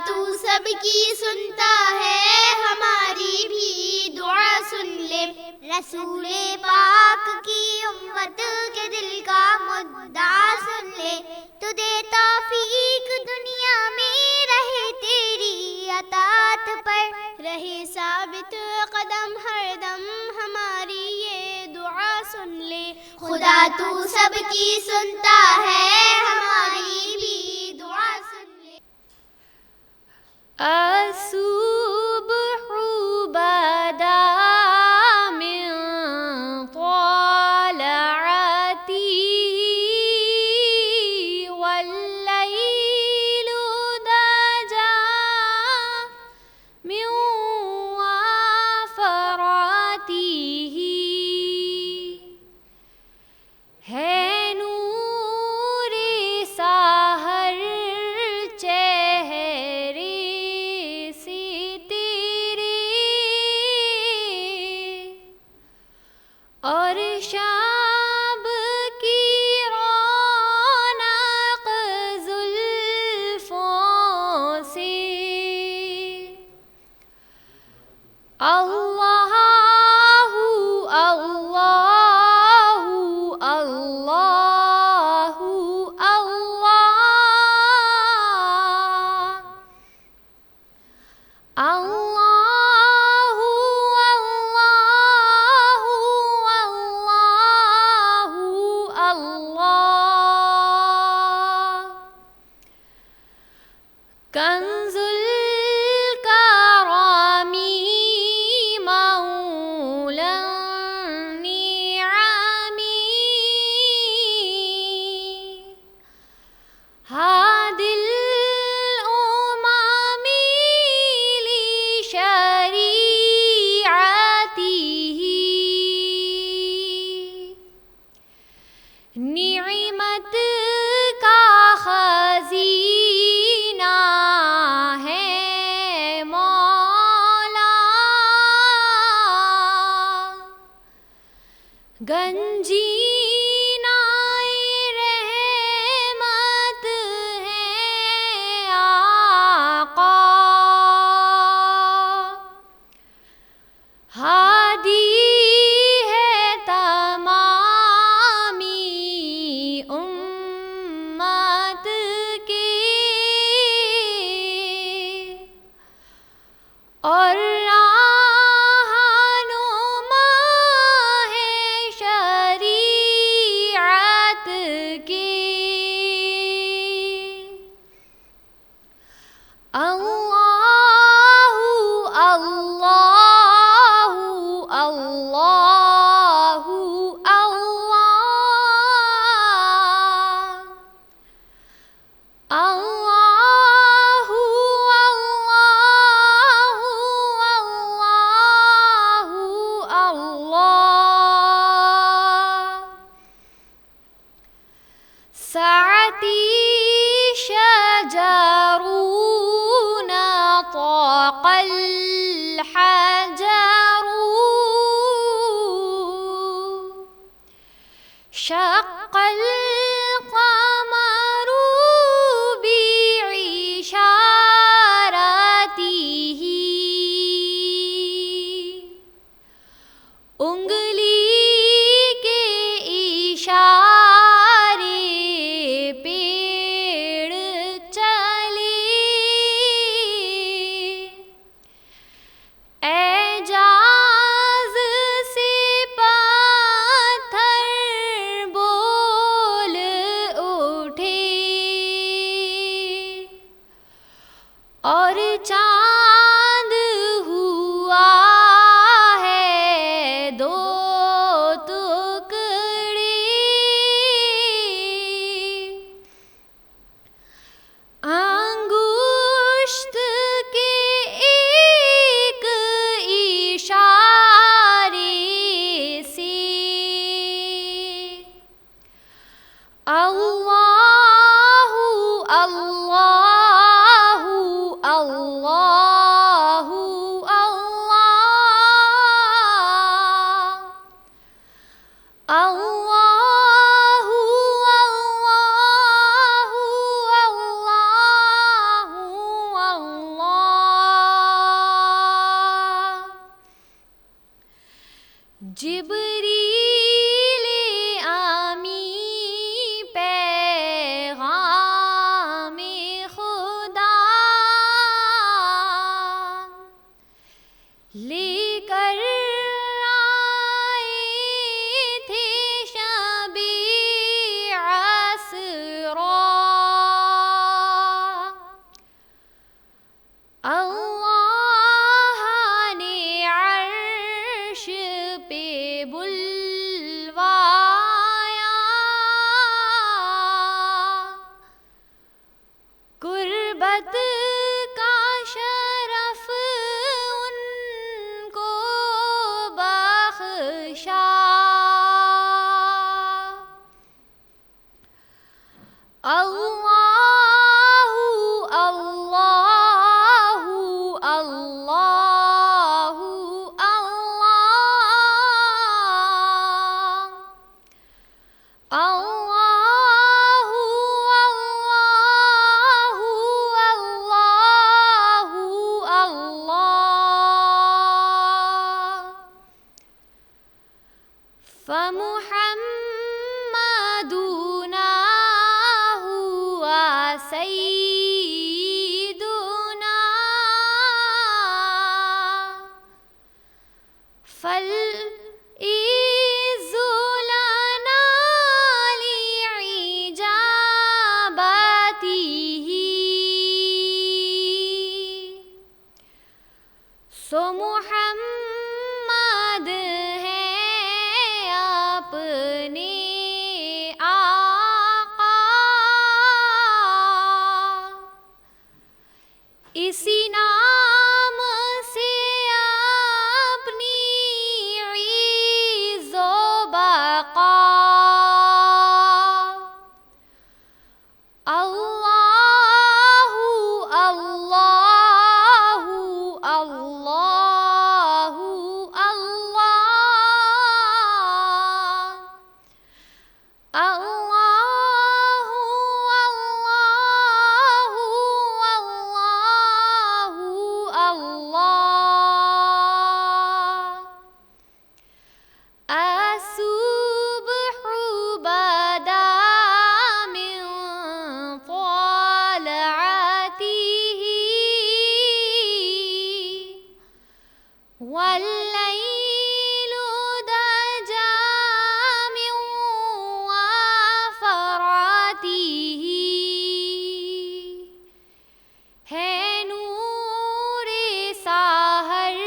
تو سب کی سنتا ہے، ہماری بھی دعا سن لے۔ رسول پاک کی امت کے دل کا مدعا سن لے، تو دے توفیق دنیا میں رہے تیری اطاعت پر، رہے ثابت قدم ہر دم ہماری یہ دعا سن لے۔ خدا تو سب کی سنتا ہے، ہماری بھی دعا سن لے۔ الصبح بدا من طلعتي والليل دجا من وفراته، ہے نور سحر چہرے سے تیرے، اور شب کی رونق زلفوں سے۔ اللہ اللہ اللہ اللہ، اللہ اللہ اللہ، کنز الکرم مولا النعم، ہادی الامم لشریعته، نعمت کا خزینہ ہے مولا، گنجینہ رحمت ہے آقا، ہادی ہے تمامی امت کے، اور رہنما ہے شریعت کی۔ اللہ اللہ اللہ اللہ، اللہ اللہ اللہ، سعتی شجرون طاق الحجر، شق القمر بعشارته، انگلی کے اشارے پیڑ چلے، اعجاز سے پتھر بول اٹھے، اور چاند ہوا ہے دو ٹکڑے، انگشت کے ایک اشارے سے، اللہ اللہ اللہ اللہ، اللہ اللہ اللہ اللہ جبریل آمی پیغام خدا لے کر آئے تھے شب عسرا اللہ نے عرش پہ بلوایا قربت کا شرف ان کو بخشا اللہ اللہ اللہ اللہ اللہ اللہ اللہ فمحمدنا هو سيدنا فالعز لنا لإجابته سو محمد ہے اپنے آقا اسی نام سے اپنی عز و بقا اللہ اللہ اللہ والليل دجى من وفراته ہے نور سحر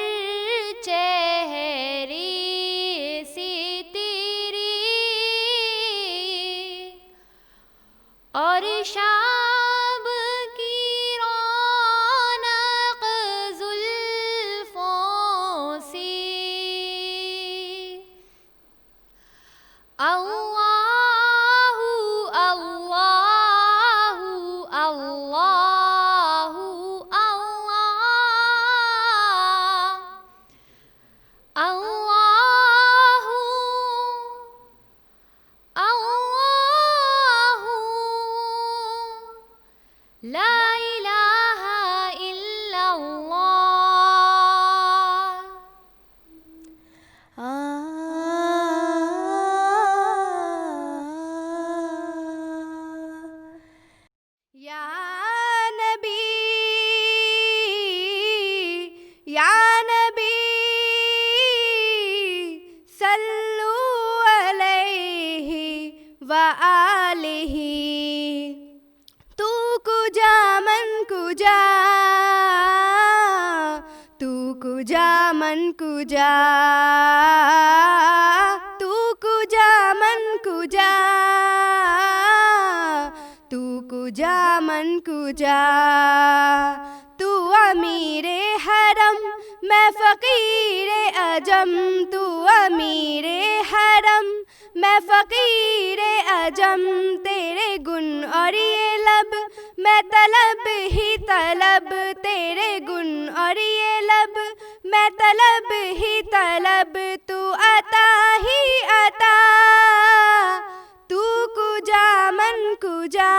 چہرے سے تیرے اور شب کی رونق زلفوں سے اللہ اللہ اللہ اللہ اللہ لا الہ الا اللہ یا نبی یا نبی صلو علیہ وآلہ تو کجا من کجا تو کجا من کجا تو کجا من کجا تو کجا من کجا تو امیر حرم میں فقیر عجم تو امیر حرم میں فقیر عجم تیرے گن اور یہ لب میں طلب ہی طلب تیرے گن اور یہ لب میں طلب ہی طلب تو عطا ہی عطا تو کجا من کجا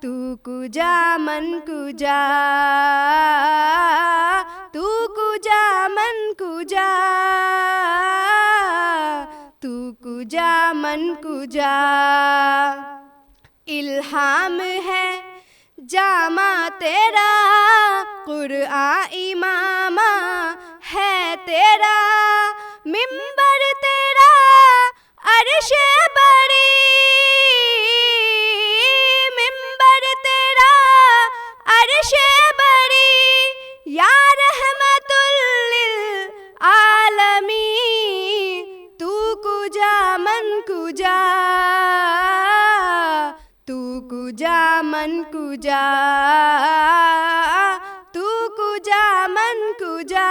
تو کجا من کجا تو کجا من کجا کجا من کجا الہام ہے جامع تیرا قرآن امام ہے تیرا منبر تیرا عرش بری منبر تیرا عرش بری یا رحمت للعالمین تو کجا من کجا تو کجا من کجا تو کجا من کجا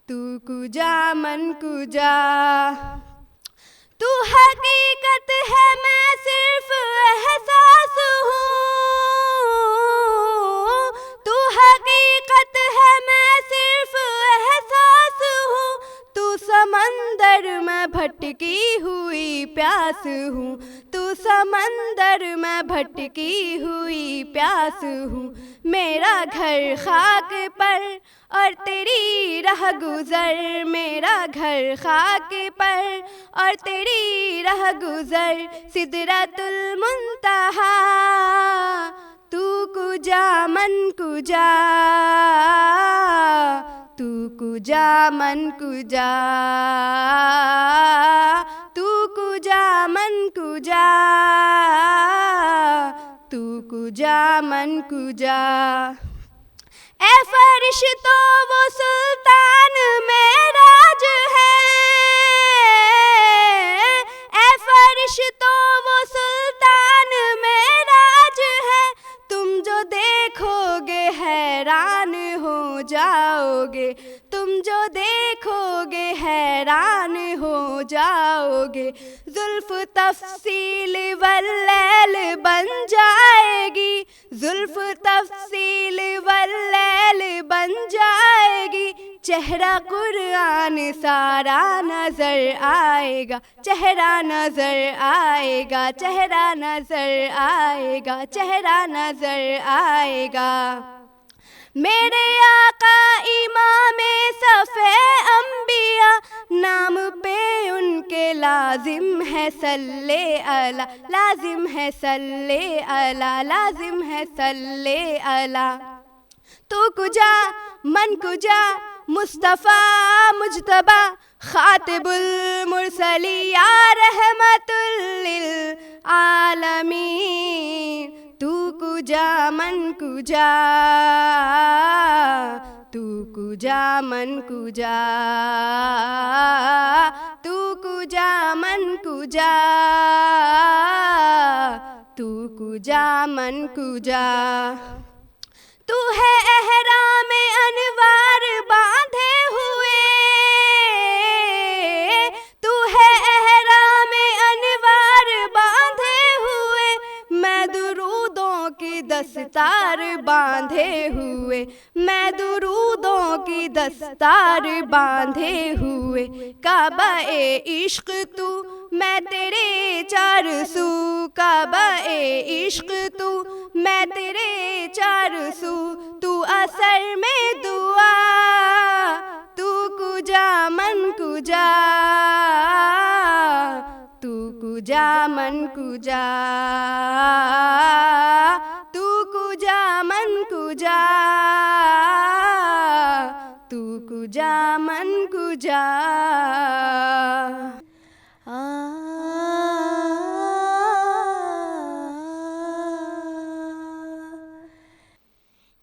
تو کجا من کجا تو حقیقت ہے میں صرف احساس ہوں تو حقیقت ہے میں صرف احساس ہوں تو سمندر میں بھٹکی ہوئی پیاس ہوں تو سمندر میں بھٹکی ہوئی پیاس ہوں میرا گھر خاک پر اور تیری رہ گزر میرا گھر خاک پر اور تیری رہ گزر سدرۃ المنتہا تو کجا من کجا تو کجا من کجا تو کجا من کجا تو کجا من کجا اے فرشتوں وہ سلطان معراج ہے اے فرشتوں وہ سلطان معراج ہے تم جو دیکھو گے حیران ہو جاؤ گے تم جو دیکھو گے حیران ہو جاؤ گے زلف تفصیل واللیل بن جائے گی زلف تفصیل واللیل بن جائے گی چہرہ قرآن سارا نظر آئے گا چہرہ نظر آئے گا چہرہ نظر آئے گا چہرہ نظر آئے گا میرے آقا امام صفِ انبیاء نام پہ ان کے لازم ہے صلی علی لازم ہے صلی علی لازم ہے صلی علی تو کجا من کجا مصطفیٰ مجتبی خاطب المرسلی یا رحمت للعالمین تو کجا من کجا تو کجا من کجا تو کجا من کجا تو کجا من کجا تو ہے احرام انوار باندھے ہوئے تو ہے احرام انوار باندھے ہوئے میں درودوں کی دستار باندھے ہوئے میں درودوں کی دستار باندھے ہوئے کعبہ عشق تو میں تیرے چار سو کعبہ عشق تو میں تیرے چار سو تو اثر میں دعا تو کجا من کجا تو کجا من کجا تو کجا من کجا تو کجا من کجا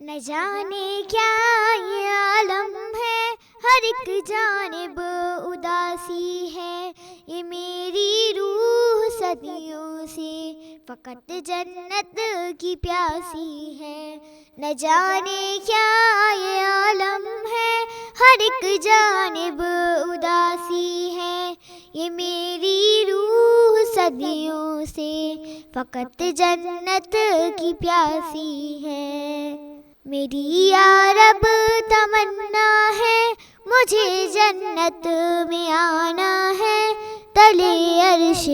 نہ جانے کیا یہ عالم ہے ہر ایک جانب اداسی ہے یہ میری روح صدیوں سے فقط جنت کی پیاسی ہے نہ جانے کیا یہ عالم ہے ہر ایک جانب اداسی ہے یہ میری روح صدیوں سے فقط جنت کی پیاسی ہے میری یا رب تمنا ہے مجھے جنت میں آنا ہے تلے عرش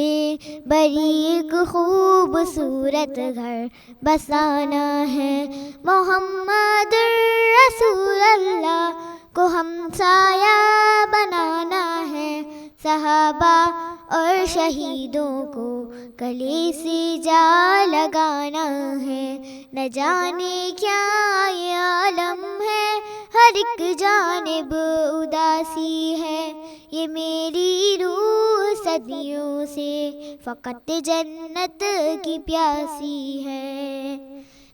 بری ایک خوبصورت گھر بسانا ہے محمد رسول اللہ کو ہم سایہ بنانا ہے صحابہ صحابہ اور شہیدوں کو گلے سے جا لگانا ہے. نہ جانے کیا یہ عالم ہے، ہر ایک جانب اداسی ہے. یہ میری روح صدیوں سے فقط جنت کی پیاسی ہے.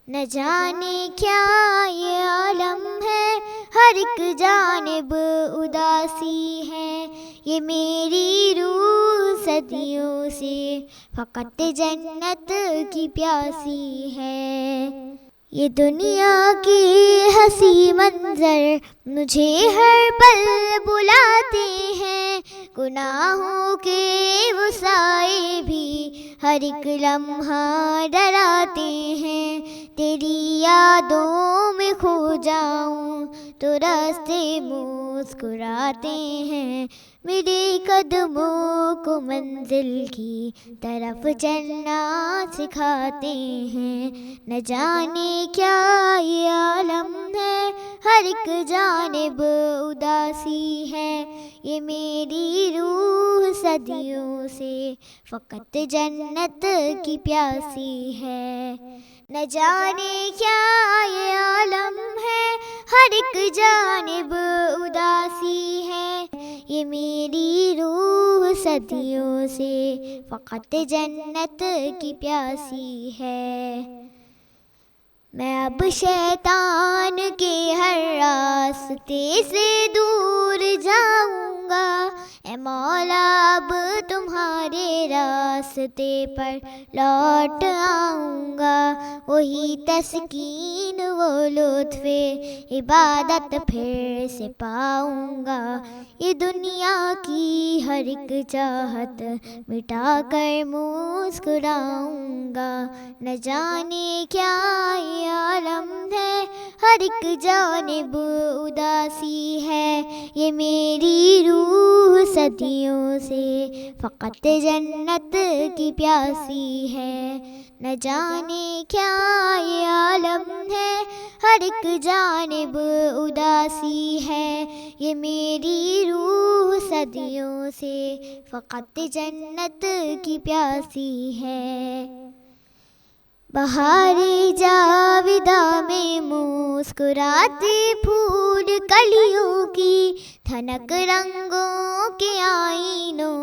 نہ جانے کیا یہ عالم ہے، ہر ایک جانب اداسی ہے. یہ میری روح صدیوں سے فقط جنت کی پیاسی ہے. یہ دنیا کی ہنسی منظر مجھے ہر پل بلاتے ہیں، گناہوں کے وہ سائے بھی ہر ایک لمحہ ڈراتے ہیں. تیری یادوں میں کھو جاؤں تو راستے مسکراتے ہیں، میرے قدموں کو منزل کی طرف چلنا سکھاتے ہیں. نہ جانے کیا یہ عالم ہے، ہر ایک جانب اداسی ہے. یہ میری روح صدیوں سے فقط جنت کی پیاسی ہے. نہ جانے کیا یہ عالم ہے، ہر ایک جانب اداسی ہے. یہ میری روح صدیوں سے فقط جنت کی پیاسی ہے. میں اب شیطان کے ہر راستے سے دور جاؤں گا، اے مولا اب تمہارے راستے پر لوٹ آؤں گا. وہی تسکین وہ لطف عبادت پھر سے پاؤں گا. یہ دنیا کی ہر ایک چاہت مٹا کر مسکراؤں گا. نہ جانے کیا یہ عالم ہے، ہر ایک جانب اداسی ہے. یہ میری روح صدیوں سے فقط جنت کی پیاسی ہے. نہ جانے کیا یہ عالم ہے، ہر ایک جانب اداسی ہے. یہ میری روح صدیوں سے فقط جنت کی پیاسی ہے. بہار جاوداں میں مسکراتے پھول کلیوں کی، تھنک رنگوں کے آئینوں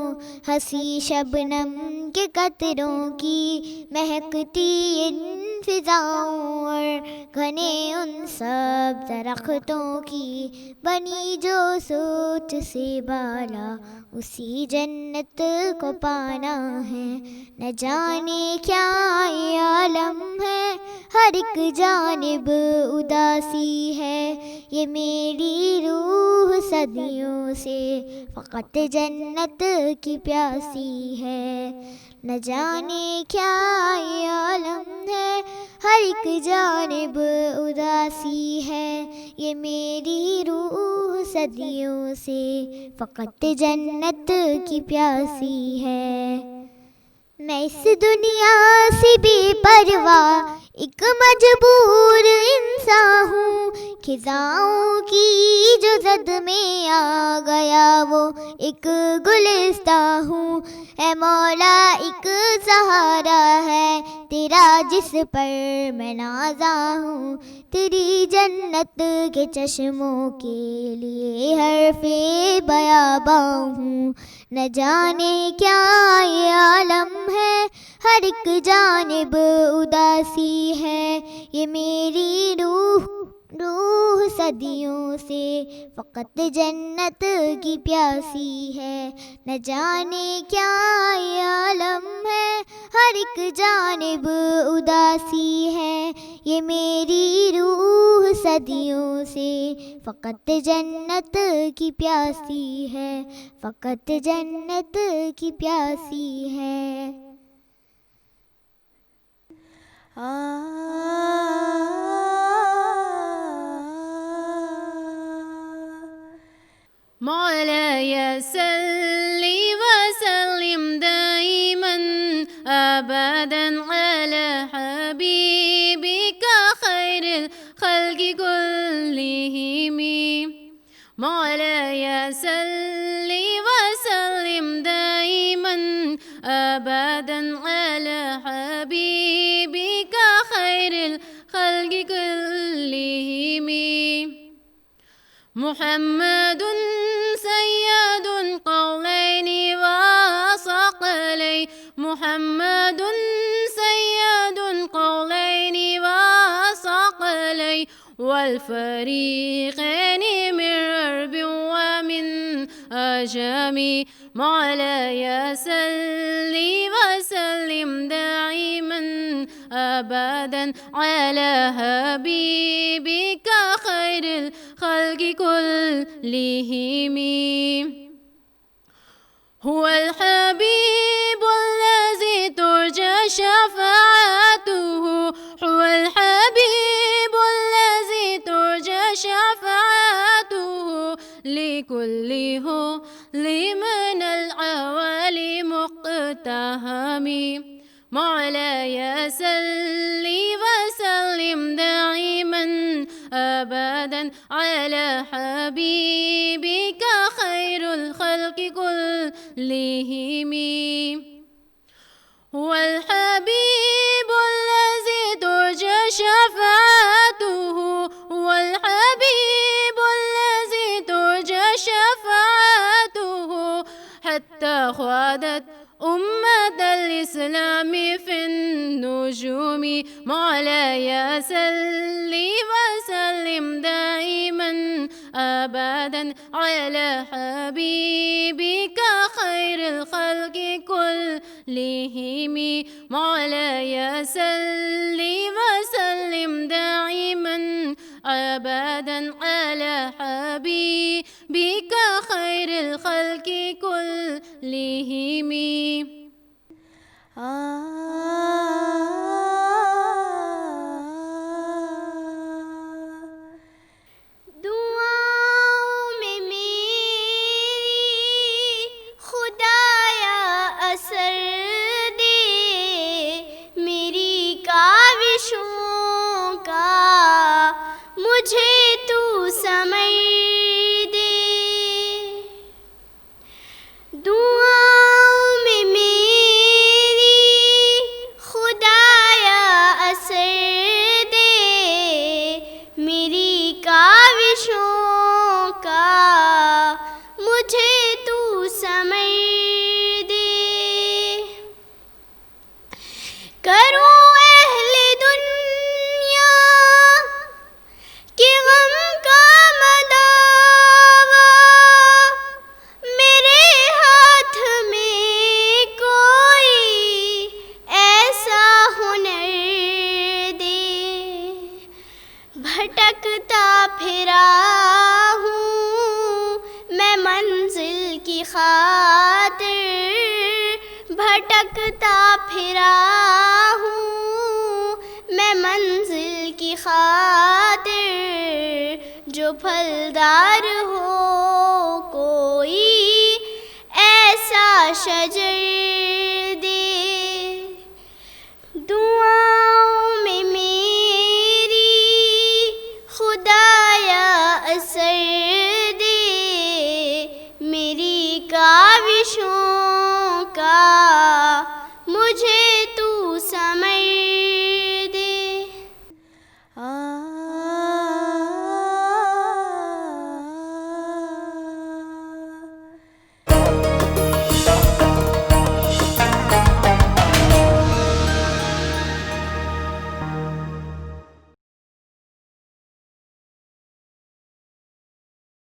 ہنسی شبنم کے قطروں کی، مہکتی ان فضاؤں اور گھنے ان سب درختوں کی، بنی جو سوچ سے بالا اسی جنت کو پانا ہے. نہ جانے کیا یہ عالم ہے، ہر ایک جانب اداسی ہے. یہ میری روح صدیوں سے فقط جنت کی پیاسی ہے. نہ جانے کیا یہ عالم ہے، ہر ایک جانب اداسی ہے. یہ میری روح صدیوں سے فقط جنت کی پیاسی ہے. میں اس دنیا سے بے پرواہ ایک مجبور انسان ہوں، خزاؤں کی جو زد میں آ گیا وہ ایک گلستان ہوں. اے مولا ایک سہارا ہے تیرا جس پر میں نازاں ہوں، تیری جنت کے چشموں کے لیے حرف بیاباں ہوں. نہ جانے کیا یہ عالم ہے، ہر ایک جانب اداسی ہے. یہ میری روح صدیوں سے فقط جنت کی پیاسی ہے. نہ جانے کیا یہ عالم ہے، ہر ایک جانب اداسی ہے. یہ میری روح صدیوں سے فقط جنت کی پیاسی ہے، فقط جنت کی پیاسی ہے. مولاي صل وسلم دائما أبدا على حبيبك خير الخلق كلهم. مولاي صل وسلم دائما دائما أبدا على حبيبك خير الخلق كلهم محمد سيد القولين وثقلين محمد سيد القولين وثقلين والفريقين من عرب ومن أجم مولاي صل وسلم دائما أبدا على حبيبك خير الخلق كلهم هو الحبيب الذي ترجى شفاعته هو الحبيب الذي ترجى شفاعته لكله لمن العوالي مقتهم مولاي صل وسلم دائما أبدا على حبيبك خير الخلق كلهم هو الحبيب الذي ترجى شفاعته هو الحبيب الذي ترجى شفاعته حتى خاضت أمة الإسلام في النجوم مولاي صل وسلم دائما أبدا على حبيبك خير الخلق كلهم مولاي صل وسلم دائما أبدا على حبيبك خير الخلق كلهم دعاؤں میں میری خدایا اثر دے میری کاوشوں کا مجھے تو سمجھ دے دعاؤں میں میری خدایا اثر دے میری کاوشوں کا مجھے تو سمجھ دے کروں اہل دنیا کے غم کا مداوا میرے ہاتھ میں کوئی ایسا ہنر دے بھٹکتا پھرا ہوں میں منزل کی خاطر بھٹکتا پھرا ہوں میں منزل کی خاطر جو پھلدار ہو کوئی ایسا شجر دے دعاؤں میں میری خدایا اثر دے میری کاوشوں